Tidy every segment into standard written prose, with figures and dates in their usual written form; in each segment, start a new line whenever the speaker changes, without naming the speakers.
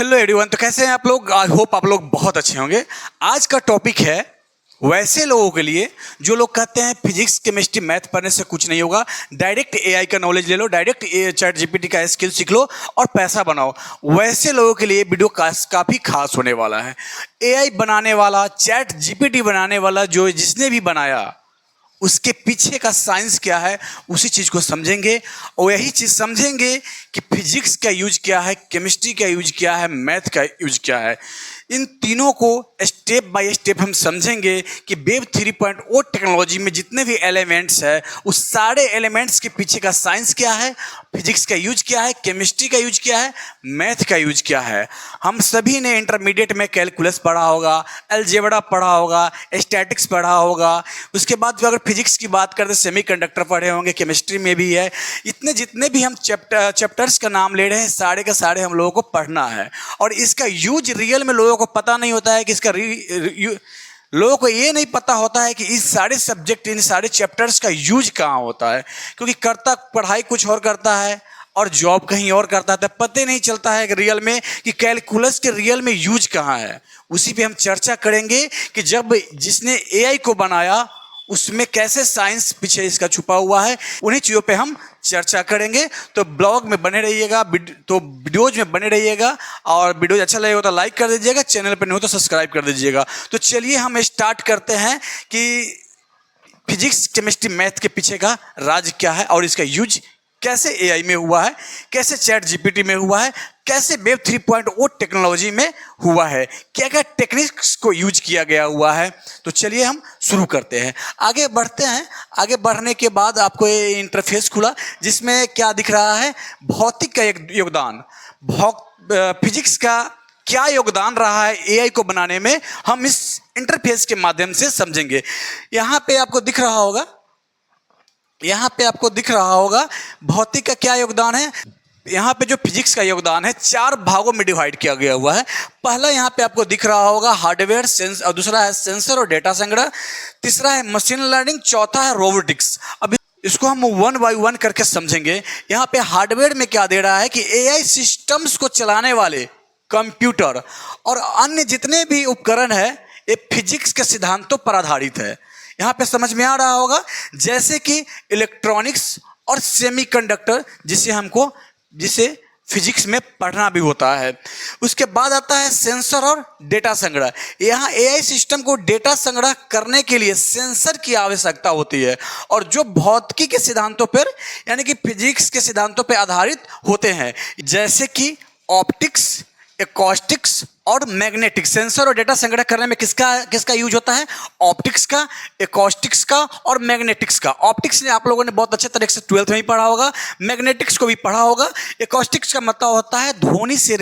Hello everyone. तो कैसे हैं आप लोग? आई होप आप लोग बहुत अच्छे होंगे। आज का टॉपिक है वैसे लोगों के लिए जो लोग कहते हैं फिजिक्स केमिस्ट्री मैथ पढ़ने से कुछ नहीं होगा, डायरेक्ट एआई का नॉलेज ले लो, डायरेक्ट चैट जीपीटी का स्किल सीख लो और पैसा बनाओ। वैसे लोगों के लिए वीडियो काफ़ी खास होने वाला है। एआई बनाने वाला, चैट जीपीटी बनाने वाला, जो जिसने भी बनाया उसके पीछे का साइंस क्या है, उसी चीज़ को समझेंगे। और यही चीज़ समझेंगे कि फिजिक्स का यूज क्या है, केमिस्ट्री का यूज क्या है, मैथ का यूज क्या है। इन तीनों को स्टेप बाय स्टेप हम समझेंगे कि वेब 3.0 टेक्नोलॉजी में जितने भी एलिमेंट्स है उस सारे एलिमेंट्स के पीछे का साइंस क्या है, फिजिक्स का यूज क्या है, केमिस्ट्री का यूज क्या है, मैथ का यूज क्या है। हम सभी ने इंटरमीडिएट में कैलकुलस पढ़ा होगा, अलजेब्रा पढ़ा होगा, स्टैटिक्स पढ़ा होगा। उसके बाद अगर फिजिक्स की बात करते सेमीकंडक्टर पढ़े होंगे, केमिस्ट्री में भी है। इतने जितने भी हम चैप्टर्स का नाम ले रहे हैं, सारे का सारे हम लोगों को पढ़ना है। और इसका यूज रियल में लोगों को पता नहीं होता है कि इसका लोगों को ये नहीं पता होता है कि इस सारे सब्जेक्ट, इन सारे चैप्टर्स का यूज कहाँ होता है। क्योंकि करता पढ़ाई कुछ और करता है और जॉब कहीं और करता है, तो पता ही नहीं चलता है कि रियल में कि कैलकुलस के रियल में यूज कहाँ है। उसी पे हम चर्चा करेंगे कि जब जिसने एआई को बनाया उसमें कैसे साइंस पीछे इसका छुपा हुआ है, उन्हीं चीज़ों पे हम चर्चा करेंगे। तो ब्लॉग में बने रहिएगा, तो वीडियोज में बने रहिएगा। और वीडियो अच्छा लगेगा तो लाइक कर दीजिएगा, चैनल पर नहीं हो तो सब्सक्राइब कर दीजिएगा। तो चलिए हम स्टार्ट करते हैं कि फिजिक्स केमिस्ट्री मैथ के पीछे का राज क्या है और इसका यूज कैसे एआई में हुआ है, कैसे चैट जीपीटी में हुआ है, कैसे वेब 3.0 टेक्नोलॉजी में हुआ है, क्या क्या टेक्निक्स को यूज किया गया हुआ है। तो चलिए हम शुरू करते हैं, आगे बढ़ते हैं। आगे बढ़ने के बाद आपको ये इंटरफेस खुला जिसमें क्या दिख रहा है, भौतिक का एक योगदान, फिजिक्स का क्या योगदान रहा है एआई को बनाने में, हम इस इंटरफेस के माध्यम से समझेंगे। यहाँ पे आपको दिख रहा होगा, भौतिक का क्या योगदान है। यहाँ पे जो फिजिक्स का योगदान है 4 भागों में डिवाइड किया गया हुआ है। पहला यहाँ पे आपको दिख रहा होगा हार्डवेयर, और दूसरा है सेंसर और डेटा संग्रह, तीसरा है मशीन लर्निंग, चौथा है रोबोटिक्स। अभी इसको हम 1 बाय 1 करके समझेंगे। यहाँ पे हार्डवेयर में क्या दे रहा है कि एआई सिस्टम्स को चलाने वाले कंप्यूटर और अन्य जितने भी उपकरण है ये फिजिक्स के सिद्धांतों पर आधारित है। यहाँ पे समझ में आ रहा होगा, जैसे कि इलेक्ट्रॉनिक्स और सेमीकंडक्टर, जिसे फिजिक्स में पढ़ना भी होता है। उसके बाद आता है सेंसर और डेटा संग्रह। यहाँ एआई सिस्टम को डेटा संग्रह करने के लिए सेंसर की आवश्यकता होती है और जो भौतिकी के सिद्धांतों पर यानी कि फिजिक्स के सिद्धांतों पर आधारित होते हैं, जैसे कि ऑप्टिक्स, एकॉस्टिक्स और मैग्नेटिक्स। सेंसर और डेटा संग्रह करने में किसका यूज होता है? ऑप्टिक्स का, एकॉस्टिक्स का और मैग्नेटिक्स का। ऑप्टिक्स ने आप लोगों ने बहुत अच्छे तरीके से 12th में ही पढ़ा होगा, मैग्नेटिक्स को भी पढ़ा होगा। एकॉस्टिक्स का मतलब होता है ध्वनि से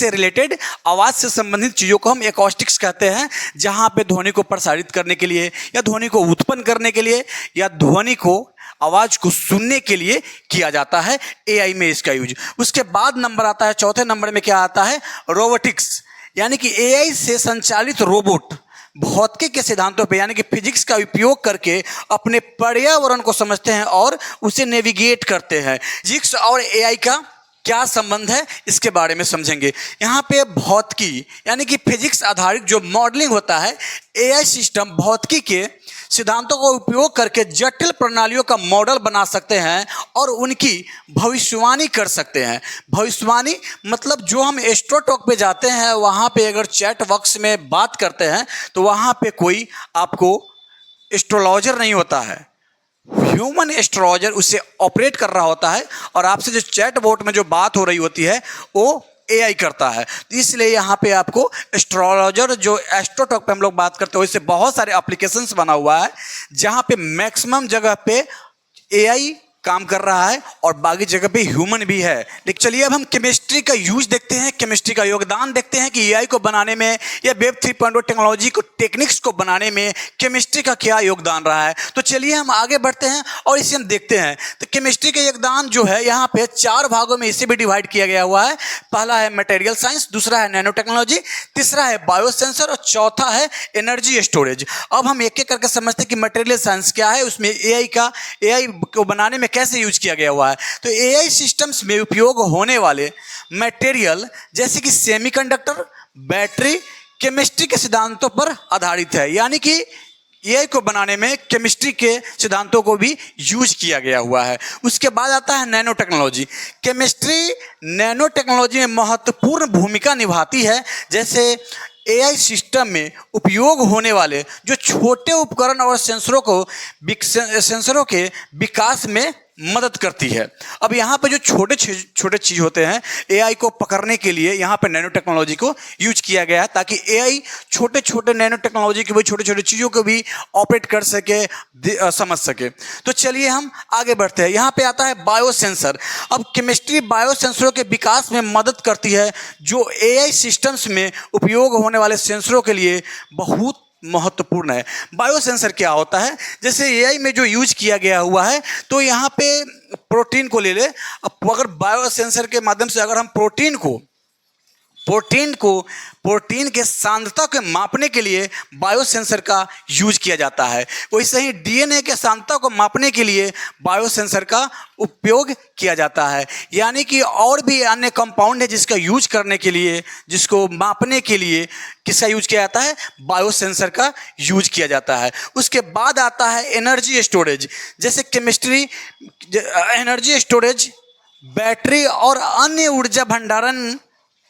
रिलेटेड आवाज़ से संबंधित चीज़ों को हम एकॉस्टिक्स कहते हैं, जहाँ पे ध्वनि को प्रसारित करने के लिए या ध्वनि को उत्पन्न करने के लिए या ध्वनि को, आवाज़ को सुनने के लिए किया जाता है एआई में इसका यूज। उसके बाद नंबर आता है, चौथे नंबर में क्या आता है? रोबोटिक्स, यानी कि एआई से संचालित रोबोट भौतिकी के सिद्धांतों पे यानी कि फिजिक्स का उपयोग करके अपने पर्यावरण को समझते हैं और उसे नेविगेट करते हैं। फिजिक्स और एआई का क्या संबंध है इसके बारे में समझेंगे। यहाँ पे भौतिकी यानी कि फिजिक्स आधारित जो मॉडलिंग होता है, एआई सिस्टम भौतिकी के सिद्धांतों का उपयोग करके जटिल प्रणालियों का मॉडल बना सकते हैं और उनकी भविष्यवाणी कर सकते हैं। भविष्यवाणी मतलब जो हम एस्ट्रोटॉक पे जाते हैं, वहाँ पे अगर चैट बॉक्स में बात करते हैं तो वहाँ पे कोई आपको एस्ट्रोलॉजर नहीं होता है, ह्यूमन एस्ट्रोलॉजर उससे ऑपरेट कर रहा होता है और आपसे जो चैट बोट में जो बात हो रही होती है वो एआई करता है। इसलिए यहाँ पे आपको एस्ट्रोलॉजर, जो एस्ट्रोटॉक पे हम लोग बात करते हैं, इससे बहुत सारे एप्लीकेशंस बना हुआ है जहाँ पे मैक्सिमम जगह पे एआई काम कर रहा है और बाकी जगह पे ह्यूमन भी है। लेकिन चलिए अब हम केमिस्ट्री का यूज देखते हैं, केमिस्ट्री का योगदान देखते हैं कि एआई को बनाने में या वेब 3.0 टेक्नोलॉजी को, टेक्निक्स को बनाने में केमिस्ट्री का क्या योगदान रहा है। तो चलिए हम आगे बढ़ते हैं और इसे हम देखते हैं। तो केमिस्ट्री का योगदान जो है यहाँ पे 4 भागों में इसे भी डिवाइड किया गया हुआ है। पहला है मटेरियल साइंस, दूसरा है नैनो टेक्नोलॉजी, तीसरा है बायोसेंसर और चौथा है एनर्जी स्टोरेज। अब हम एक एक करके समझते हैं कि मटेरियल साइंस क्या है, उसमें एआई को बनाने में कैसे यूज किया गया हुआ है। तो एआई सिस्टम्स में उपयोग होने वाले मटेरियल जैसे कि सेमीकंडक्टर, बैटरी, केमिस्ट्री के सिद्धांतों पर आधारित है। यानी कि एआई को बनाने में केमिस्ट्री के सिद्धांतों को भी यूज किया गया हुआ है। उसके बाद आता है nano technology. Chemistry nano technology में महत्वपूर्ण भूमिका निभाती है। जैसे एआई सिस्टम में उपयोग होने वाले जो छोटे उपकरण और सेंसरों के विकास में मदद करती है। अब यहाँ पे जो छोटे छोटे चीज़ होते हैं एआई को पकड़ने के लिए यहाँ पे नैनो टेक्नोलॉजी को यूज किया गया है, ताकि एआई छोटे छोटे नैनो टेक्नोलॉजी के भी छोटे छोटे चीज़ों को भी ऑपरेट कर सके, समझ सके। तो चलिए हम आगे बढ़ते हैं। यहाँ पे आता है बायोसेंसर। अब केमिस्ट्री बायोसेंसरों के विकास में मदद करती है, जो एआई सिस्टम्स में उपयोग होने वाले सेंसरों के लिए बहुत महत्वपूर्ण है। बायोसेंसर क्या होता है? जैसे एआई में जो यूज किया गया हुआ है, तो यहाँ पे प्रोटीन को ले ले। अब अगर बायोसेंसर के माध्यम से अगर हम प्रोटीन के सांद्रता को मापने के लिए बायोसेंसर का यूज किया जाता है। वैसे ही डीएनए के सांद्रता को मापने के लिए बायोसेंसर का उपयोग किया जाता है। यानी कि और भी अन्य कंपाउंड है जिसका यूज करने के लिए, जिसको मापने के लिए किसका यूज किया जाता है? बायोसेंसर का यूज किया जाता है। उसके बाद आता है एनर्जी स्टोरेज। जैसे केमिस्ट्री एनर्जी स्टोरेज, बैटरी और अन्य ऊर्जा भंडारण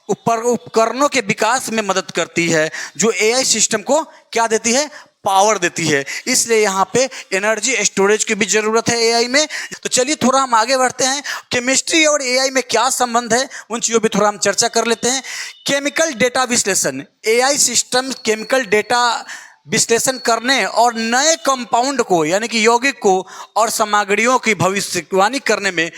उपकरणों के विकास में मदद करती है, जो एआई सिस्टम को क्या देती है? पावर देती है। इसलिए यहाँ पे एनर्जी स्टोरेज की भी जरूरत है एआई में। तो चलिए थोड़ा हम आगे बढ़ते हैं। केमिस्ट्री और एआई में क्या संबंध है, उन चीज़ों पे थोड़ा हम चर्चा कर लेते हैं। केमिकल डेटा विश्लेषण। एआई सिस्टम केमिकल डेटा विश्लेषण करने और नए कंपाउंड को यानी कि यौगिक को और सामग्रियों की भविष्यवाणी करने में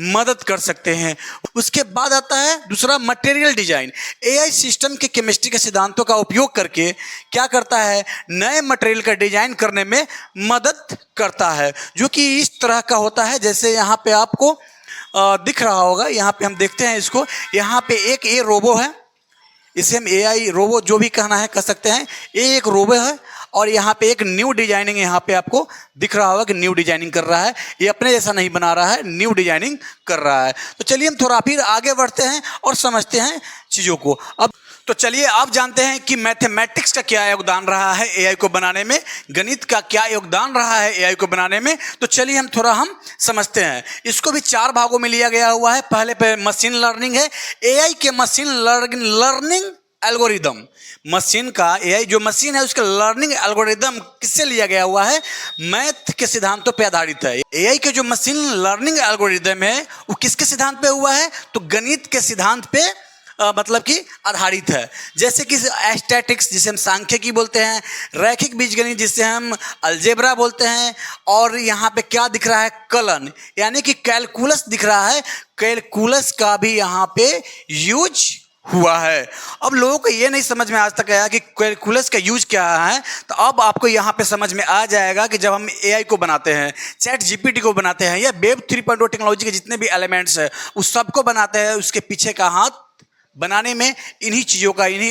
मदद कर सकते हैं। उसके बाद आता है दूसरा मटेरियल डिजाइन। एआई सिस्टम के केमिस्ट्री के सिद्धांतों का उपयोग करके क्या करता है? नए मटेरियल का डिजाइन करने में मदद करता है, जो कि इस तरह का होता है। जैसे यहाँ पे आपको दिख रहा होगा, यहाँ पे हम देखते हैं इसको। यहाँ पे एक ये रोबो है, इसे हम एआई रोबो जो भी कहना है कह सकते हैं। ये एक रोबो है और यहाँ पे एक न्यू डिजाइनिंग यहाँ पे आपको दिख रहा होगा कि न्यू डिजाइनिंग कर रहा है। ये अपने जैसा नहीं बना रहा है, न्यू डिजाइनिंग कर रहा है। तो चलिए हम थोड़ा फिर आगे बढ़ते हैं और समझते हैं चीज़ों को। अब तो चलिए आप जानते हैं कि मैथमेटिक्स का क्या योगदान रहा है एआई को बनाने में, गणित का क्या योगदान रहा है एआई को बनाने में। तो चलिए हम थोड़ा समझते हैं। इसको भी 4 भागों में लिया गया हुआ है। पहले पे मशीन लर्निंग है। एआई के मशीन लर्निंग एल्गोरिदम, मशीन का एआई जो मशीन है उसका लर्निंग एल्गोरिदम किससे लिया गया हुआ है? मैथ के सिद्धांतों पे आधारित है। एआई के जो मशीन लर्निंग एल्गोरिदम है वो किसके सिद्धांत पे हुआ है? तो गणित के सिद्धांत पे मतलब कि आधारित है। जैसे कि स्टैटिक्स जिसे हम सांख्यिकी बोलते हैं, रैखिक बीजगणित जिसे हम अलजेब्रा बोलते हैं, और यहाँ पे क्या दिख रहा है? कलन यानी कि कैलकुलस दिख रहा है। कैलकुलस का भी यहाँ पे यूज हुआ है। अब लोगों को ये नहीं समझ में आज तक आया कि कैलकुलस का यूज क्या है। तो अब आपको यहाँ पे समझ में आ जाएगा कि जब हम एआई को बनाते हैं, चैट जीपीटी को बनाते हैं, या वेब 3.0 टेक्नोलॉजी के जितने भी एलिमेंट्स हैं उस सबको बनाते हैं, उसके पीछे का हाथ बनाने में इन्हीं चीज़ों का, इन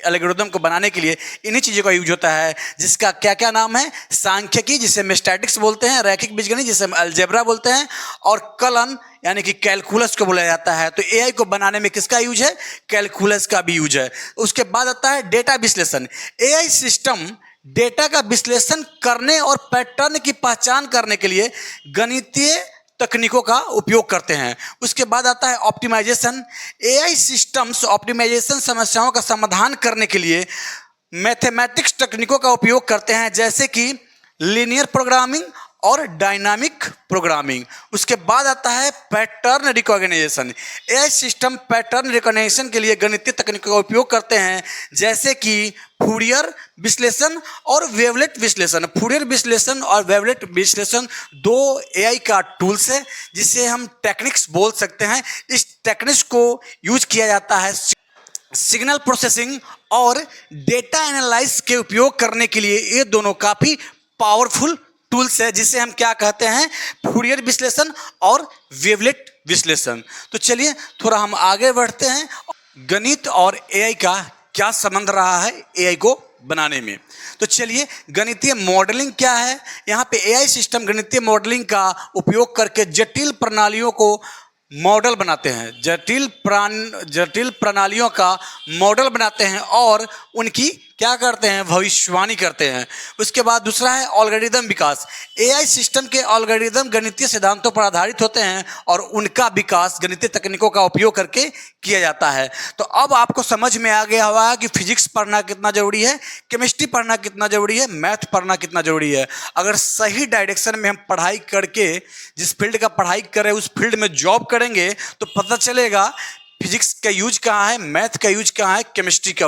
एल्गोरिदम को बनाने के लिए इन्हीं चीज़ों का यूज होता है, जिसका क्या क्या नाम है? सांख्यिकी जिसे हम स्टैटिक्स बोलते हैं, रैखिक बीजगणित जिसे हम अलजेब्रा बोलते हैं, और कलन यानी कि कैलकुलस को बोला जाता है। तो एआई को बनाने में किसका यूज है? कैलकुलस का भी यूज है। उसके बाद आता है डेटा विश्लेषण। एआई सिस्टम डेटा का विश्लेषण करने और पैटर्न की पहचान करने के लिए गणितीय तकनीकों का उपयोग करते हैं। उसके बाद आता है ऑप्टिमाइजेशन। एआई सिस्टम्स ऑप्टिमाइजेशन समस्याओं का समाधान करने के लिए मैथमेटिक्स तकनीकों का उपयोग करते हैं, जैसे कि लीनियर प्रोग्रामिंग और डायनामिक प्रोग्रामिंग। उसके बाद आता है pattern recognition. AI system pattern recognition के लिए गणितीय तकनीकों का उपयोग करते हैं, जैसे कि फूरियर विश्लेषण और वेवलेट विश्लेषण। फूरियर विश्लेषण और वेवलेट विश्लेषण 2 एआई का टूल्स है, जिसे हम टेक्निक्स बोल सकते हैं। इस टेक्निक्स को यूज किया जाता है सिग्नल प्रोसेसिंग और डेटा एनालाइज के उपयोग करने के लिए। ये दोनों काफ़ी पावरफुल टूल्स है, जिसे हम क्या कहते हैं? फूरियर विश्लेषण और वेवलेट विश्लेषण। तो चलिए थोड़ा हम आगे बढ़ते हैं। गणित और एआई का क्या संबंध रहा है एआई को बनाने में। तो चलिए, गणितीय मॉडलिंग क्या है। यहाँ पे एआई सिस्टम गणितीय मॉडलिंग का उपयोग करके जटिल प्रणालियों को मॉडल बनाते हैं, जटिल प्रणालियों का मॉडल बनाते हैं और उनकी क्या करते हैं, भविष्यवाणी करते हैं। उसके बाद दूसरा है एल्गोरिदम विकास। एआई सिस्टम के एल्गोरिदम गणितीय सिद्धांतों पर आधारित होते हैं और उनका विकास गणितीय तकनीकों का उपयोग करके किया जाता है। तो अब आपको समझ में आ गया हुआ है कि फिजिक्स पढ़ना कितना जरूरी है, केमिस्ट्री पढ़ना कितना जरूरी है, मैथ पढ़ना कितना जरूरी है। अगर सही डायरेक्शन में हम पढ़ाई करके जिस फील्ड का पढ़ाई करें उस फील्ड में जॉब करेंगे तो पता चलेगा फिजिक्स का यूज कहाँ है, मैथ का यूज कहाँ है, केमिस्ट्री का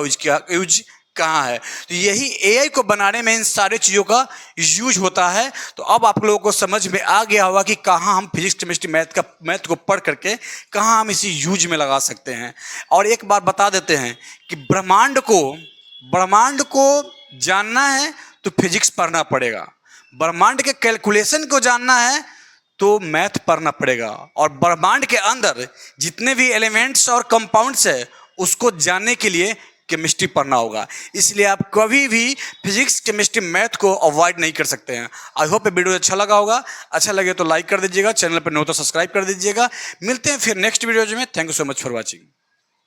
यूज कहाँ है। तो यही एआई को बनाने में इन सारी चीज़ों का यूज होता है। तो अब आप लोगों को समझ में आ गया होगा कि कहाँ हम फिजिक्स केमिस्ट्री मैथ को पढ़ करके कहाँ हम इसी यूज में लगा सकते हैं। और एक बार बता देते हैं कि ब्रह्मांड को जानना है तो फिजिक्स पढ़ना पड़ेगा, ब्रह्मांड के कैलकुलेशन को जानना है तो मैथ पढ़ना पड़ेगा, और ब्रह्मांड के अंदर जितने भी एलिमेंट्स और कंपाउंड्स है उसको जानने के लिए केमिस्ट्री पढ़ना होगा। इसलिए आप कभी भी फिजिक्स केमिस्ट्री मैथ को अवॉइड नहीं कर सकते हैं। आई होप ये वीडियो अच्छा लगा होगा। अच्छा लगे तो लाइक कर दीजिएगा, चैनल पर नहीं हो तो सब्सक्राइब कर दीजिएगा। मिलते हैं फिर नेक्स्ट वीडियो में। Thank you so much for watching.